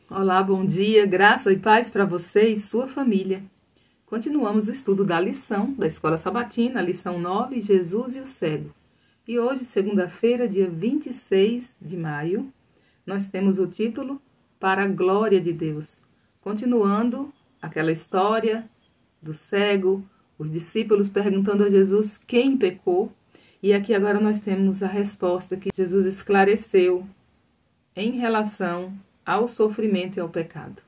Olá, bom dia, graça e paz para você e sua família. Continuamos o estudo da lição da Escola Sabatina, lição 9, Jesus e o Cego. E hoje, segunda-feira, dia 26 de maio, nós temos o título Para a Glória de Deus. Continuando aquela história do cego, os discípulos perguntando a Jesus quem pecou. E aqui agora nós temos a resposta que Jesus esclareceu em relação ao sofrimento e ao pecado.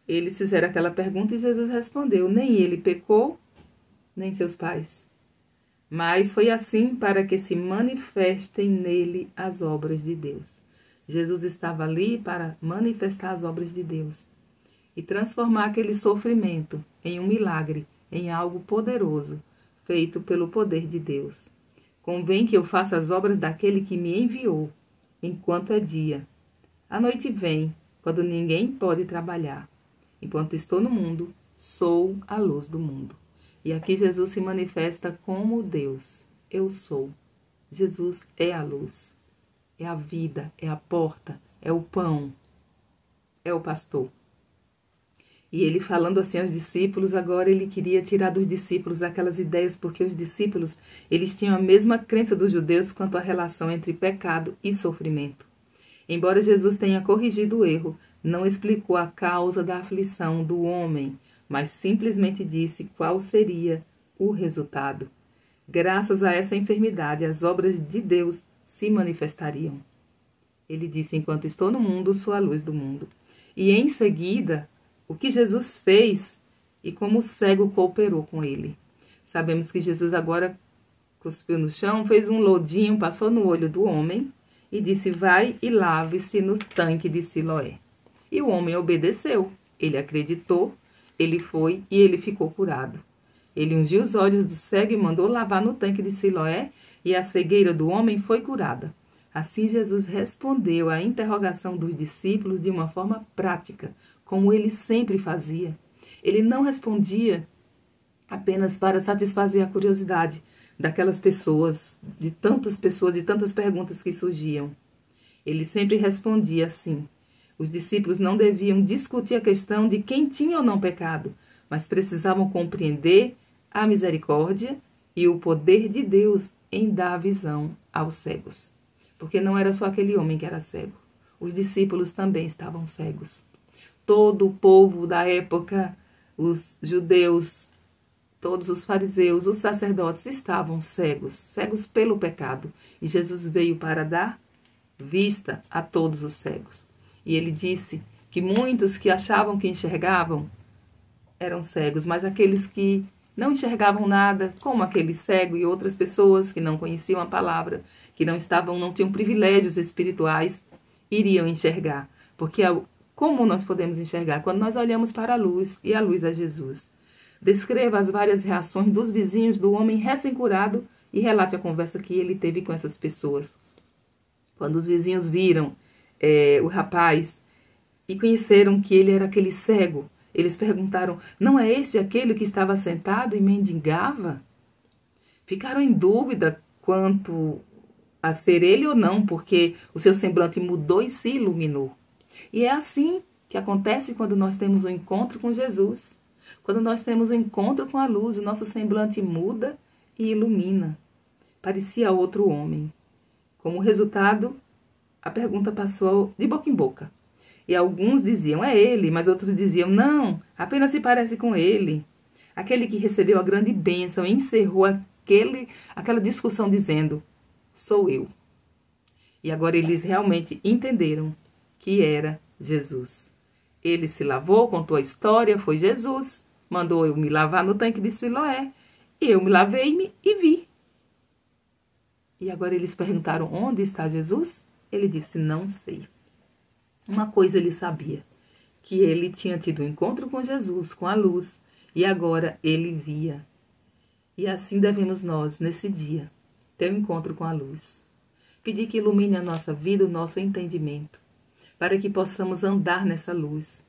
Eles fizeram aquela pergunta e Jesus respondeu: nem ele pecou, nem seus pais. Mas foi assim para que se manifestem nele as obras de Deus. Jesus estava ali para manifestar as obras de Deus e transformar aquele sofrimento em um milagre, em algo poderoso, feito pelo poder de Deus. Convém que eu faça as obras daquele que me enviou, enquanto é dia. A noite vem, quando ninguém pode trabalhar. Enquanto estou no mundo, sou a luz do mundo. E aqui Jesus se manifesta como Deus. Eu sou. Jesus é a luz, é a vida, é a porta, é o pão, é o pastor. E ele falando assim aos discípulos, agora ele queria tirar dos discípulos aquelas ideias, porque os discípulos, eles tinham a mesma crença dos judeus quanto à relação entre pecado e sofrimento. Embora Jesus tenha corrigido o erro, não explicou a causa da aflição do homem, mas simplesmente disse qual seria o resultado. Graças a essa enfermidade, as obras de Deus se manifestariam. Ele disse: enquanto estou no mundo, sou a luz do mundo. E em seguida, o que Jesus fez e como o cego cooperou com ele. Sabemos que Jesus agora cuspiu no chão, fez um lodinho, passou no olho do homem e disse: vai e lave-se no tanque de Siloé. E o homem obedeceu, ele acreditou, ele foi e ele ficou curado. Ele ungiu os olhos do cego e mandou lavar no tanque de Siloé, e a cegueira do homem foi curada. Assim Jesus respondeu à interrogação dos discípulos de uma forma prática, como ele sempre fazia. Ele não respondia apenas para satisfazer a curiosidade daquelas pessoas, de tantas perguntas que surgiam. Ele sempre respondia assim. Os discípulos não deviam discutir a questão de quem tinha ou não pecado, mas precisavam compreender a misericórdia e o poder de Deus em dar a visão aos cegos. Porque não era só aquele homem que era cego. Os discípulos também estavam cegos. Todo o povo da época, os judeus, todos os fariseus, os sacerdotes estavam cegos, cegos pelo pecado. E Jesus veio para dar vista a todos os cegos. E ele disse que muitos que achavam que enxergavam eram cegos, mas aqueles que não enxergavam nada, como aquele cego e outras pessoas que não conheciam a palavra, que não tinham privilégios espirituais, iriam enxergar. Porque como nós podemos enxergar? Quando nós olhamos para a luz, e a luz é Jesus. Descreva as várias reações dos vizinhos do homem recém-curado e relate a conversa que ele teve com essas pessoas. Quando os vizinhos viram o rapaz e conheceram que ele era aquele cego, eles perguntaram: não é esse aquele que estava sentado e mendigava? Ficaram em dúvida quanto a ser ele ou não, porque o seu semblante mudou e se iluminou. E é assim que acontece quando nós temos um encontro com Jesus. Quando nós temos um encontro com a luz, o nosso semblante muda e ilumina. Parecia outro homem. Como resultado, a pergunta passou de boca em boca. E alguns diziam: é ele, mas outros diziam: não, apenas se parece com ele. Aquele que recebeu a grande bênção encerrou aquela discussão dizendo: sou eu. E agora eles realmente entenderam que era Jesus. Ele se lavou, contou a história, foi Jesus, mandou eu me lavar no tanque de Siloé, e eu me lavei e vi. E agora eles perguntaram: onde está Jesus? Ele disse: não sei. Uma coisa ele sabia, que ele tinha tido um encontro com Jesus, com a luz, e agora ele via. E assim devemos nós, nesse dia, ter um encontro com a luz. Pedir que ilumine a nossa vida, o nosso entendimento, para que possamos andar nessa luz.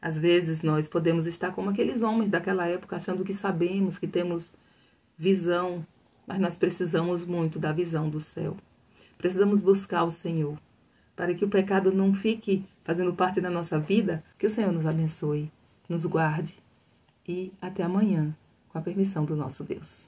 Às vezes nós podemos estar como aqueles homens daquela época, achando que sabemos, que temos visão, mas nós precisamos muito da visão do céu. Precisamos buscar o Senhor, para que o pecado não fique fazendo parte da nossa vida. Que o Senhor nos abençoe, nos guarde e até amanhã, com a permissão do nosso Deus.